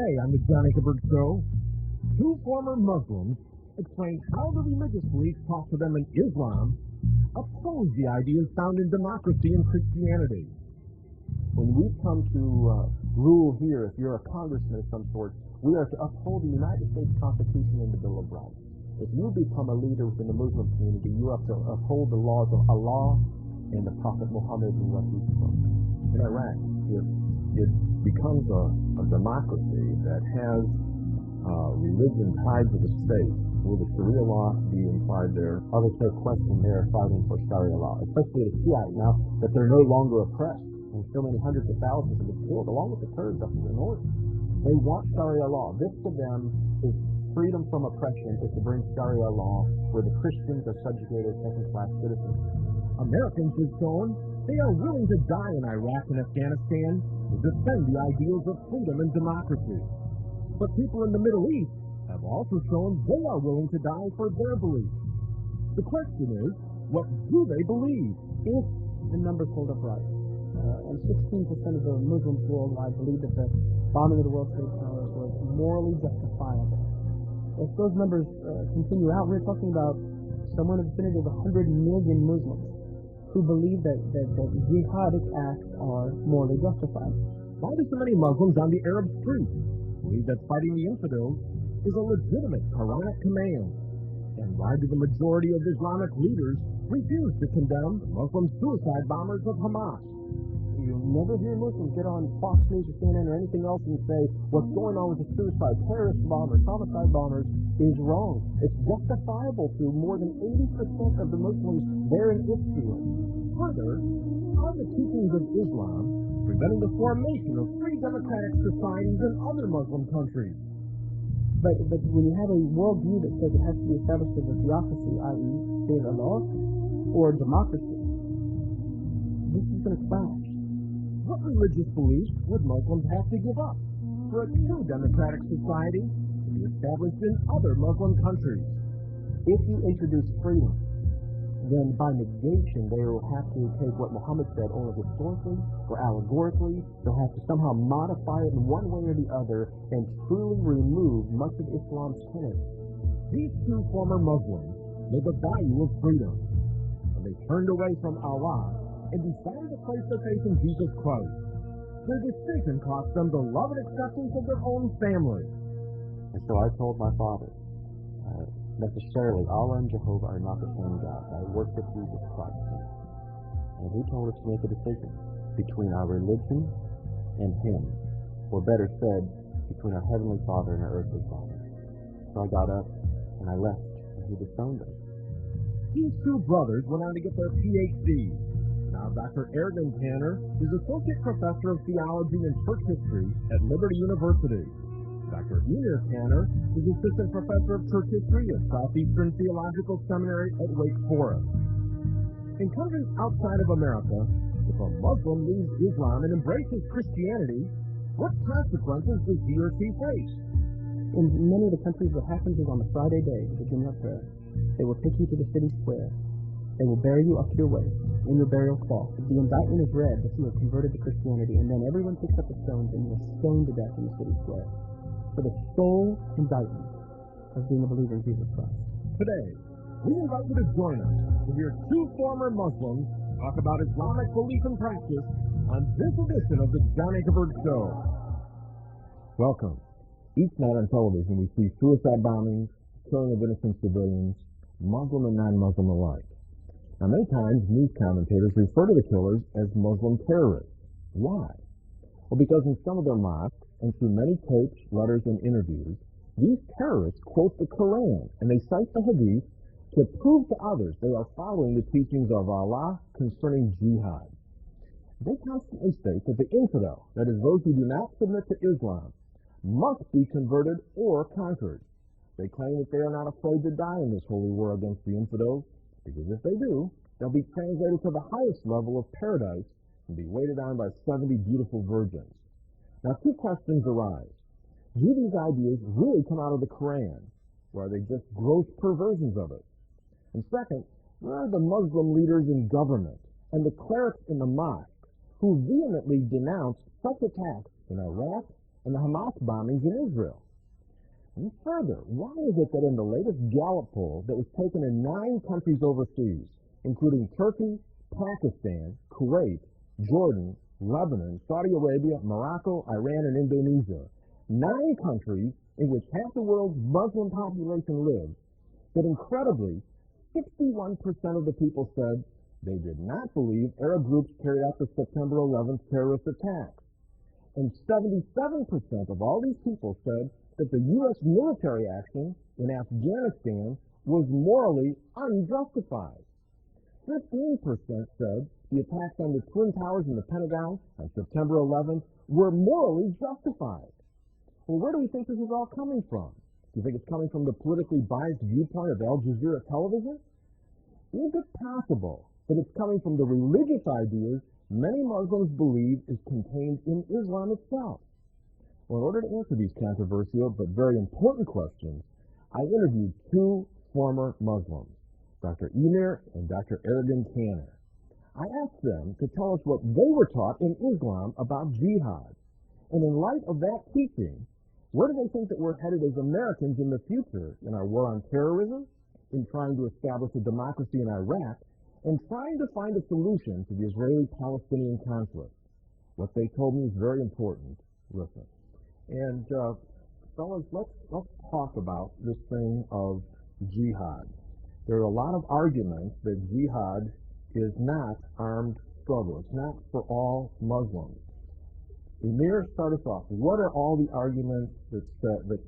Today on the Ankerberg Show, two former Muslims explain how the religious beliefs taught to them in Islam oppose the ideas found in democracy and Christianity. When we come to rule here, if you're a congressman of some sort, we are to uphold the United States Constitution and the Bill of Rights. If you become a leader within the Muslim community, you have to uphold the laws of Allah and the Prophet Muhammad and what he's from. In Iraq, if it becomes a democracy that has religion tied to the state, will the Sharia law be implied there? I would say question there fighting for Sharia law, especially the Shiite now that they're no longer oppressed. And so many hundreds of thousands have been killed, along with the Kurds up in the north. They want Sharia law. This to them is freedom from oppression, is to bring Sharia law where the Christians are subjugated second-class citizens. Americans have shown they are willing to die in Iraq and Afghanistan to defend the ideals of freedom and democracy. But people in the Middle East have also shown they are willing to die for their beliefs. The question is, what do they believe? If the numbers hold up right, and 16% of the Muslims worldwide believe that the bombing of the World Trade Towers was morally justifiable. If those numbers continue out, we're talking about somewhere in the vicinity of 100 million Muslims who believe that jihadic acts are morally justified. Why do so many Muslims on the Arab streets believe that fighting the infidels is a legitimate Quranic command? And why do the majority of Islamic leaders refuse to condemn the Muslim suicide bombers of Hamas? You'll never hear Muslims get on Fox News or CNN or anything else and say what's going on with the suicide, terrorist bombers, homicide bombers is wrong. It's justifiable to more than 80% of the Muslims there in Israel. Further, are the teachings of Islam preventing the formation of free democratic societies in other Muslim countries? But when you have a worldview that says it has to be established as a theocracy, i.e. state of law, or democracy, this is going to clash. What religious beliefs would Muslims have to give up for a true democratic society to be established in other Muslim countries? If you introduce freedom, then by negation they will have to take what Muhammad said only historically or allegorically. They'll have to somehow modify it in one way or the other and truly remove much of Islam's tenets. These two former Muslims know the value of freedom, and they turned away from Allah and decided to place their faith in Jesus Christ. Their decision cost them the love and acceptance of their own family. And so I told my father, necessarily, Allah and Jehovah are not the same God. I work with Jesus Christ. And he told us to make a decision between our religion and him. Or better said, between our Heavenly Father and our earthly Father. So I got up and I left, and he disowned us. These two brothers went on to get their PhDs. Now Dr. Ergen Tanner is Associate Professor of Theology and Church History at Liberty University. Dr. Emir Tanner is Assistant Professor of Church History at Southeastern Theological Seminary at Wake Forest. In countries outside of America, if a Muslim leaves Islam and embraces Christianity, what consequences does he or she face? In many of the countries, what happens is on the Friday day, the Jumu'ah prayer, they will take you to the city square. They will bury you up to your waist in your burial cloth. The indictment is read that you have converted to Christianity, and then everyone picks up the stones and you are stoned to death in the city square for the sole indictment of being a believer in Jesus Christ. Today, we invite you to join us to hear two former Muslims talk about Islamic belief and practice on this edition of the John Ankerberg Show. Welcome. Each night on television, we see suicide bombings, killing of innocent civilians, Muslim and non-Muslim alike. Now, many times, news commentators refer to the killers as Muslim terrorists. Why? Well, because in some of their mosques, and through many tapes, letters, and interviews, these terrorists quote the Quran, and they cite the Hadith to prove to others they are following the teachings of Allah concerning jihad. They constantly state that the infidel, that is, those who do not submit to Islam, must be converted or conquered. They claim that they are not afraid to die in this holy war against the infidels, because if they do, they'll be translated to the highest level of paradise and be waited on by 70 beautiful virgins. Now, two questions arise. Do these ideas really come out of the Quran, or are they just gross perversions of it? And second, where are the Muslim leaders in government and the clerics in the mosque who vehemently denounced such attacks in Iraq, and the Hamas bombings in Israel. And further, why is it that in the latest Gallup poll that was taken in 9 countries overseas, including Turkey, Pakistan, Kuwait, Jordan, Lebanon, Saudi Arabia, Morocco, Iran, and Indonesia, 9 countries in which half the world's Muslim population lives, that incredibly, 61% of the people said they did not believe Arab groups carried out the September 11th terrorist attacks. And 77% of all these people said that the U.S. military action in Afghanistan was morally unjustified. 15% said the attacks on the Twin Towers and the Pentagon on September 11th were morally justified. Well, where do we think this is all coming from? Do you think it's coming from the politically biased viewpoint of Al Jazeera television? Is it possible that it's coming from the religious ideas many Muslims believe is contained in Islam itself? Well, in order to answer these controversial but very important questions, I interviewed 2 former Muslims, Dr. Emir and Dr. Ergun Tanner. I asked them to tell us what they were taught in Islam about jihad. And in light of that teaching, where do they think that we're headed as Americans in the future in our war on terrorism, in trying to establish a democracy in Iraq, and trying to find a solution to the Israeli-Palestinian conflict? What they told me is very important. Listen. And fellas, let's talk about this thing of jihad. There are a lot of arguments that jihad is not armed struggle. It's not for all Muslims. Emir, start us off. What are all the arguments that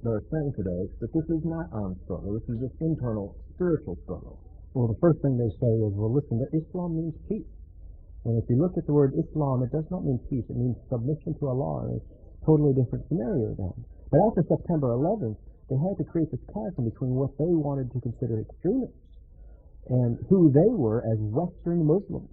are saying today that this is not armed struggle? This is just internal spiritual struggle. Well, the first thing they say is, well, listen, that Islam means peace. And if you look at the word Islam, it does not mean peace. It means submission to Allah. And it's a totally different scenario then. But after September 11th, they had to create this chasm between what they wanted to consider extremists and who they were as Western Muslims.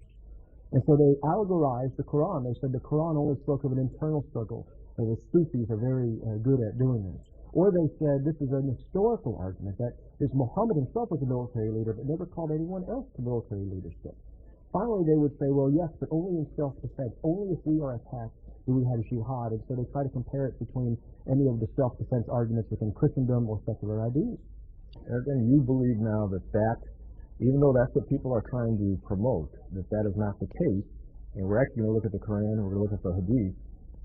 And so they allegorized the Quran. They said the Quran only spoke of an internal struggle, and the Sufis are very good at doing this. Or they said this is an historical argument, that this Muhammad himself was a military leader, but never called anyone else to military leadership. Finally, they would say, well, yes, but only in self-defense. Only if we are attacked do we have jihad. And so they try to compare it between any of the self-defense arguments within Christendom or secular ideas. And you believe now that even though that's what people are trying to promote, that is not the case, and we're actually going to look at the Quran and we're going to look at the Hadith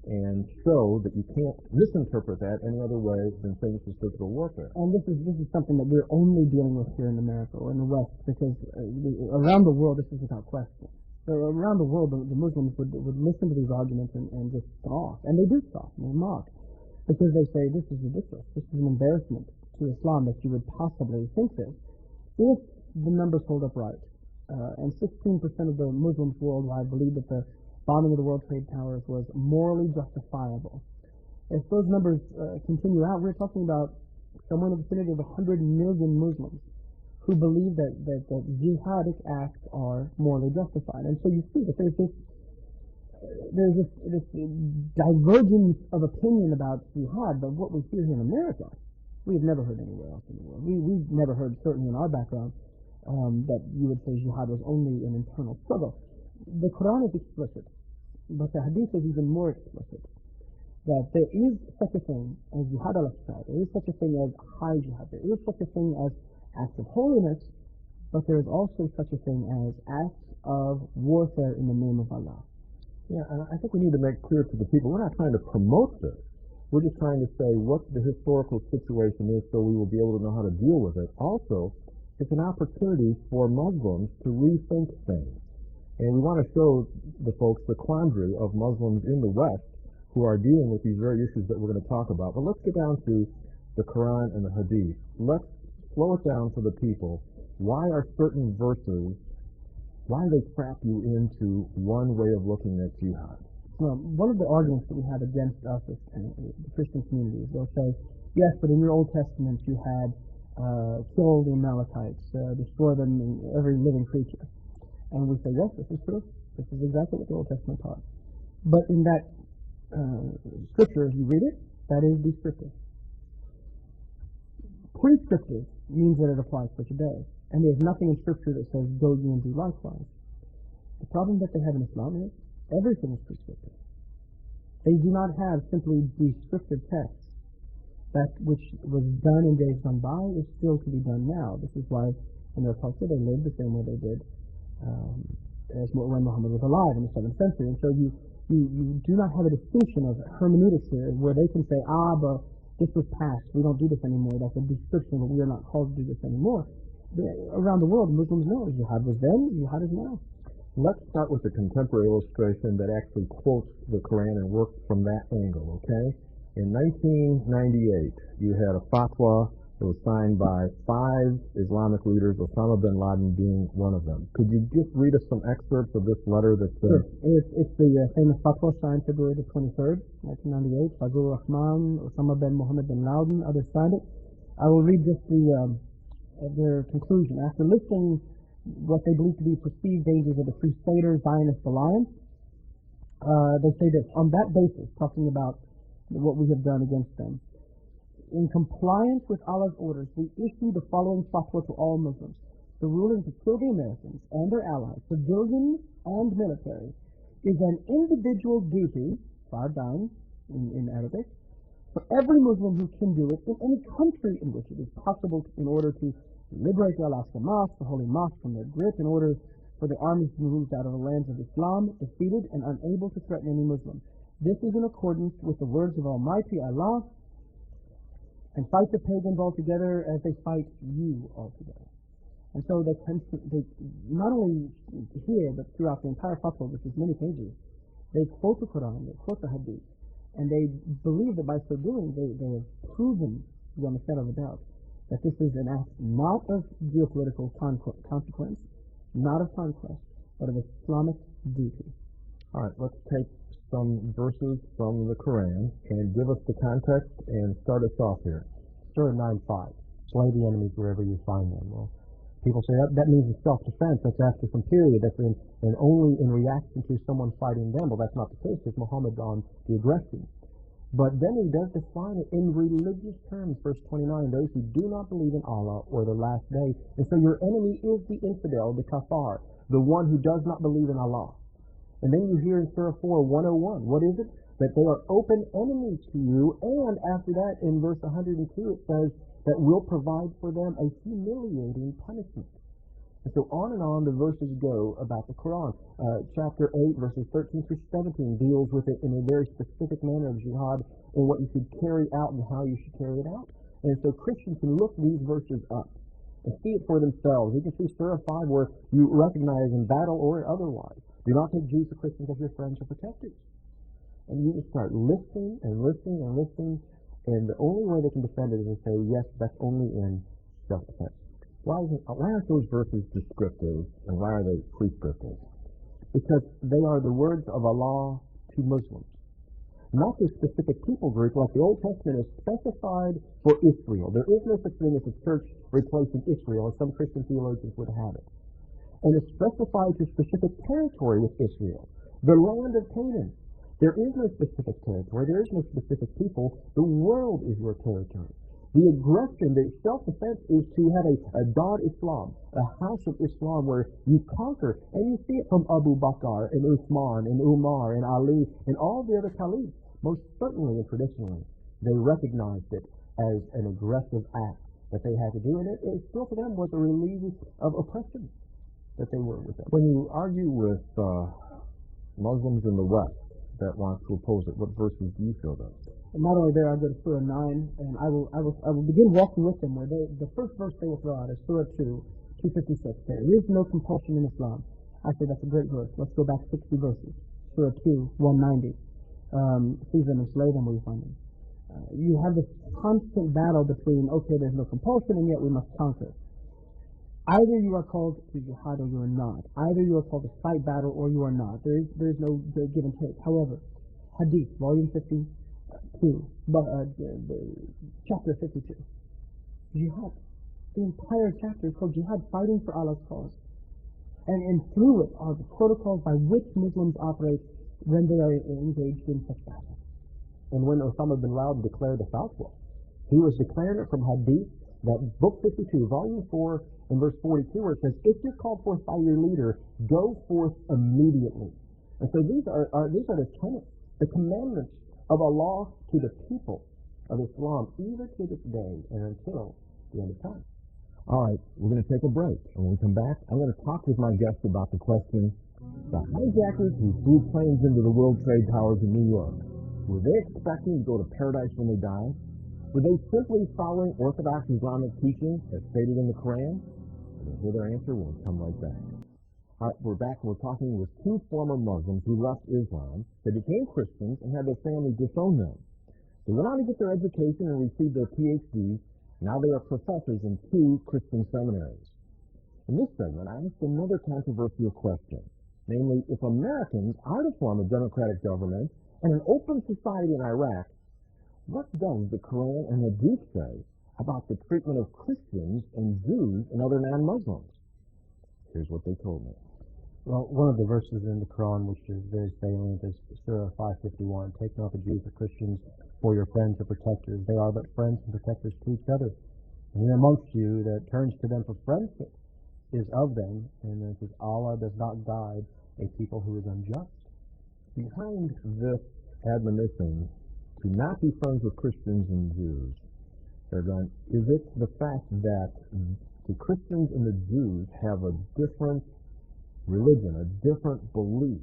and show that you can't misinterpret that any other way than saying this is physical warfare. And this is something that we're only dealing with here in America or in the West, because around the world this is without question. So around the world, the Muslims would listen to these arguments and just scoff, and they do scoff and they mock, because they say this is ridiculous, this is an embarrassment to Islam that you would possibly think this. If the numbers hold up right, and 16% of the Muslims worldwide believe that the bombing of the World Trade Towers was morally justifiable. If those numbers continue out, we're talking about somewhere in the vicinity of 100 million Muslims who believe that jihadic acts are morally justified. And so you see that there's this divergence of opinion about jihad, but what we hear here in America, we've never heard anywhere else in the world. We've never heard, certainly in our background, that you would say jihad was only an internal struggle. The Quran is explicit, but the Hadith is even more explicit, that there is such a thing as jihad al-aqsa, there is such a thing as high jihad, there is such a thing as acts of holiness, but there is also such a thing as acts of warfare in the name of Allah. Yeah, and I think we need to make clear to the people, we're not trying to promote this. We're just trying to say what the historical situation is so we will be able to know how to deal with it. Also, it's an opportunity for Muslims to rethink things. And we want to show the folks the quandary of Muslims in the West who are dealing with these very issues that we're going to talk about. But let's get down to the Quran and the Hadith. Let's slow it down for the people. Why are certain verses, why do they trap you into one way of looking at jihad? Well, one of the arguments that we have against us as the Christian community is they'll say, yes, but in your Old Testament you had kill the Amalekites, destroy them and every living creature. And we say, yes, this is true. This is exactly what the Old Testament taught. But in that scripture, if you read it, that is descriptive. Prescriptive means that it applies for today. And there's nothing in scripture that says, go ye and do likewise. The problem that they have in Islam is everything is prescriptive. They do not have simply descriptive texts. That which was done in days gone by is still to be done now. This is why in their culture they lived the same way they did as when Muhammad was alive in the 7th century. And so you do not have a distinction of hermeneutics here where they can say, but this was past, we don't do this anymore. That's a description, but we are not called to do this anymore. Around the world, Muslims know jihad was then, jihad is now. Let's start with a contemporary illustration that actually quotes the Quran and works from that angle, okay? In 1998, you had a fatwa that was signed by 5 Islamic leaders, Osama bin Laden being one of them. Could you just read us some excerpts of this letter that's... Sure. It's the famous fatwa signed February the 23rd, 1998, Fazlur Rahman, Osama bin Muhammad bin Laden, others signed it. I will read just their conclusion. After listing what they believe to be perceived dangers of the Crusader-Zionist alliance, they say this, on that basis, talking about what we have done against them. In compliance with Allah's orders, we issue the following fatwa to all Muslims. The ruling to kill the Americans and their allies, civilians and military, is an individual duty, fardan in Arabic, for every Muslim who can do it in any country in which it is possible in order to liberate the Al-Aqsa Mosque, the Holy Mosque, from their grip, in order for the armies to be moved out of the lands of Islam, defeated and unable to threaten any Muslim. This is in accordance with the words of Almighty Allah, and fight the pagans altogether as they fight you altogether. And so they not only here, but throughout the entire fatwa, which is many pages, they quote the Quran, they quote the Hadith, and they believe that by so doing, they have proven, beyond a shadow of a doubt, that this is an act not of geopolitical consequence, not of conquest, but of Islamic duty. All right, let's take some verses from the Quran and give us the context and start us off here. Surah 9:5. Slay the enemies wherever you find them. Well, people say that means in self-defense. That's after some period. That's and only in reaction to someone fighting them. Well, that's not the case because Muhammad on the aggression. But then he does define it in religious terms. Verse 29, those who do not believe in Allah or the last day. And so your enemy is the infidel, the kafar, the one who does not believe in Allah. And then you hear in Surah 4, 101, what is it? That they are open enemies to you. And after that, in verse 102, it says that we'll provide for them a humiliating punishment. And so on the verses go about the Quran. Chapter 8, verses 13 through 17 deals with it in a very specific manner of jihad and what you should carry out and how you should carry it out. And so Christians can look these verses up and see it for themselves. You can see Surah 5 where you recognize in battle or otherwise. Do not take Jews or Christians as your friends or protectors. And you just start listening and listening and listening, and the only way they can defend it is to say, yes, that's only in self-defense. Why aren't those verses descriptive, and why are they prescriptive? Because they are the words of Allah to Muslims. Not to a specific people group, like the Old Testament is specified for Israel. There is no such thing as a church replacing Israel, as some Christian theologians would have it. And it's specified to specific territory with Israel, the land of Canaan. There is no specific territory. There is no specific people. The world is your territory. The aggression, the self-defense is to have a Dar Islam, a house of Islam where you conquer. And you see it from Abu Bakr and Uthman and Umar and Ali and all the other caliphs. Most certainly and traditionally, they recognized it as an aggressive act that they had to do. And it still for them was a relief of oppression that they were with them. When you argue with Muslims in the West that want to oppose it, what verses do you show them? And not only there, I go to Surah 9, and I will begin walking with them where the first verse they will throw out is Surah 2, 256. There is no compulsion in Islam. I say that's a great verse. Let's go back 60 verses. Surah 2, 190. Seize them and slay them where you find them. You have this constant battle between, okay, there's no compulsion, and yet we must conquer. Either you are called to jihad or you are not. Either you are called to fight battle or you are not. There is no give and take. However, Hadith, volume 52, chapter 52. Jihad. The entire chapter is called Jihad, fighting for Allah's cause. And through it are the protocols by which Muslims operate when they are engaged in such battle. And when Osama bin Laden declared the fatwa, he was declaring it from Hadith, that book 52, volume 4, in verse 42, where it says, if you're called forth by your leader, go forth immediately. And so these are the tenets the commandments of Allah to the people of Islam, even to this day and until the end of time. All right, we're going to take a break. And when we come back, I'm going to talk with my guest about the question, the hijackers who flew planes into the World Trade Towers in New York, were they expecting to go to paradise when they died? Were they simply following Orthodox Islamic teaching as stated in the Quran? We'll hear their answer when we come right back. All right, we're back and we're talking with two former Muslims who left Islam. They became Christians and had their families disown them. They went on to get their education and received their PhDs. Now they are professors in 2 Christian seminaries. In this segment, I asked another controversial question, namely, if Americans are to form a democratic government and an open society in Iraq, what does the Quran and Hadith say about the treatment of Christians and Jews and other non-Muslims? Here's what they told me. Well, one of the verses in the Quran which is very salient is Surah 551, take not the Jews or Christians for your friends or protectors. They are but friends and protectors to each other. And he amongst you that turns to them for friendship is of them, and it says, Allah does not guide a people who is unjust. Behind this admonition to not be friends with Christians and Jews, is it the fact that the Christians and the Jews have a different religion, a different belief,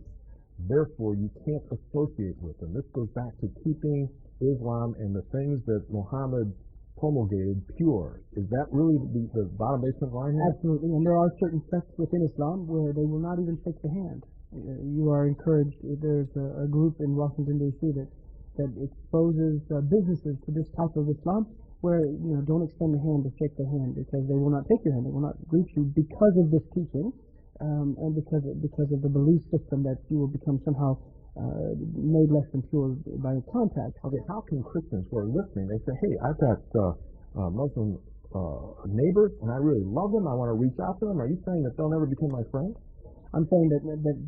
therefore you can't associate with them? This goes back to keeping Islam and the things that Muhammad promulgated pure. Is that really the bottom basement line here? Absolutely, and there are certain sects within Islam where they will not even shake the hand. You are encouraged. There's a group in Washington, D.C. that exposes businesses to this type of Islam where, don't extend the hand to shake the hand because they will not take your hand, they will not greet you because of this teaching. And because of the belief system that you will become somehow made less than pure by contact. Okay, how can Christians who are listening, they say, hey, I've got Muslim neighbors and I really love them, I want to reach out to them. Are you saying that they'll never become my friend? I'm saying that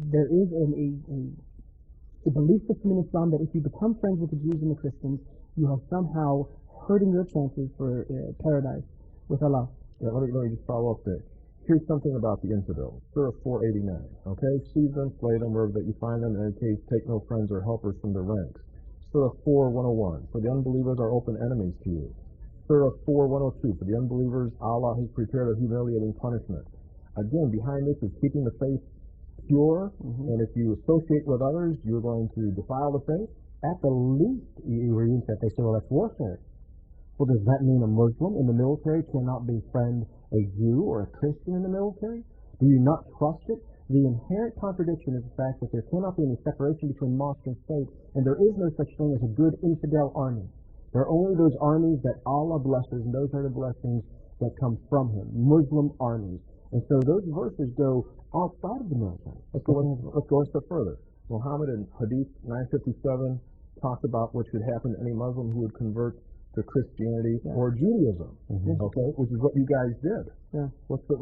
there is a belief system in Islam that if you become friends with the Jews and the Christians, you are somehow hurting your chances for paradise with Allah. Yeah, let me just follow up there. Here's something about the infidels. Surah 489. Okay? Seize them, slay them, wherever that you find them. In any case, take no friends or helpers from their ranks. Surah 4:101. For the unbelievers are open enemies to you. Surah 4:102. For the unbelievers, Allah has prepared a humiliating punishment. Again, behind this is keeping the faith pure, and if you associate with others, you're going to defile the faith. At the least, you read that they say, well, that's warfare. Well, does that mean a Muslim in the military cannot befriend a Jew or a Christian in the military? Do you not trust it? The inherent contradiction is the fact that there cannot be any separation between mosque and state, and there is no such thing as a good infidel army. There are only those armies that Allah blesses, and those are the blessings that come from Him, Muslim armies. And so those verses go outside of the military. Let's go a step further. Muhammad in Hadith 957 talks about what should happen to any Muslim who would convert to Christianity or Judaism, okay, which is what you guys did. Yeah. What's the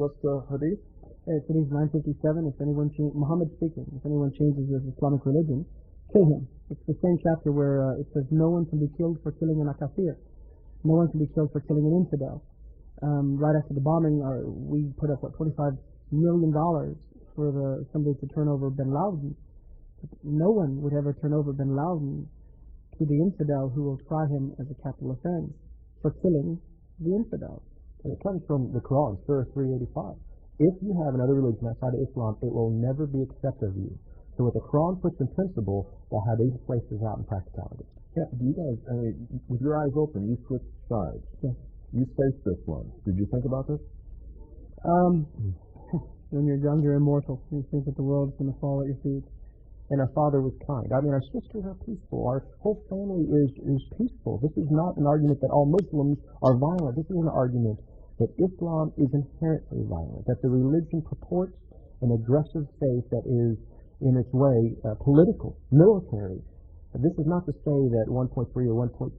Hadith? It's Hadith 957. If anyone Muhammad speaking, if anyone changes his Islamic religion, kill him. It's the same chapter where it says no one can be killed for killing an akafir. No one can be killed for killing an infidel. Right after the bombing, we put up $25 million for somebody to turn over Bin Laden. No one would ever turn over Bin Laden to the infidel who will try him as a capital offense for killing the infidel. And it comes from the Quran, Surah 385. If you have another religion outside of Islam, it will never be accepted of you. So what the Quran puts in principle, the Hadith places out in practicality. Yeah, you guys, with your eyes open, you switched sides. Yes. You faced this one. Did you think about this? When you're young, you're immortal. You think that the world's going to fall at your feet. And our father was kind. I mean, our sisters are peaceful. Our whole family is peaceful. This is not an argument that all Muslims are violent. This is an argument that Islam is inherently violent, that the religion purports an aggressive faith that is, in its way, political, military. This is not to say that 1.3 or 1.6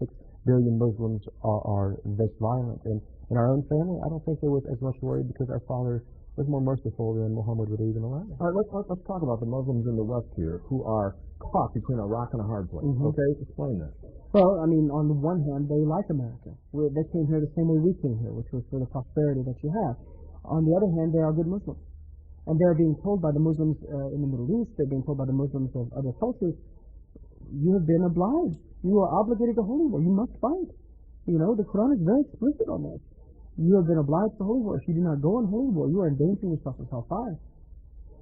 billion Muslims are this violent. And in our own family, I don't think there was as much worry because our father was more merciful than Muhammad would even allow. All right, let's talk about the Muslims in the West here who are caught between a rock and a hard place. Okay, explain that. Well, I mean, on the one hand, they like America. They came here the same way we came here, which was for the prosperity that you have. On the other hand, they are good Muslims. And they're being told by the Muslims in the Middle East, they're being told by the Muslims of other cultures, you have been obliged. You are obligated to holy war. You must fight. You know, the Quran is very explicit on this. You have been obliged to holy war. If you do not go on holy war, you are endangering yourself with hellfire.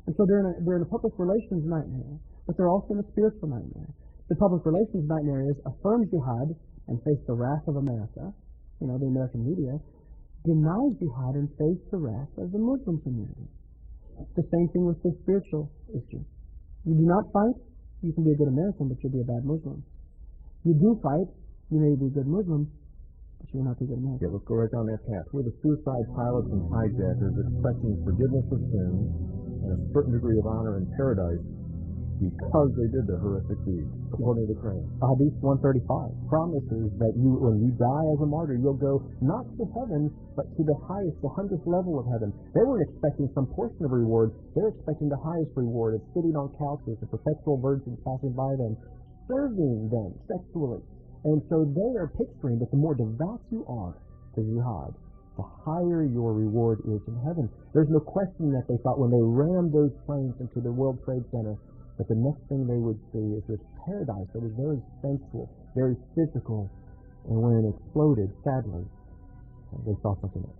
And so they're in a public relations nightmare, but they're also in a spiritual nightmare. The public relations nightmare is affirm jihad and face the wrath of America, you know, the American media, denies jihad and face the wrath of the Muslim community. The same thing with the spiritual issue. You do not fight, you can be a good American, but you'll be a bad Muslim. You do fight, you may be a good Muslim, but you will not be a good American. Yeah, let's go right down that path. We're the suicide pilots and hijackers expecting forgiveness of sins and a certain degree of honor in paradise because they did their horrific deeds, according to the Quran. Hadith 135 promises that when you die as a martyr, you'll go not to heaven, but to the highest, the 100th level of heaven. They weren't expecting some portion of reward. They're expecting the highest reward of sitting on couches, the perpetual virgins passing by them, serving them sexually. And so they are picturing that the more devout you are to jihad, the higher your reward is in heaven. There's no question that they thought when they rammed those planes into the World Trade Center, but the next thing they would see is this paradise that was very sensual, very physical, and when it exploded, sadly, they saw something else.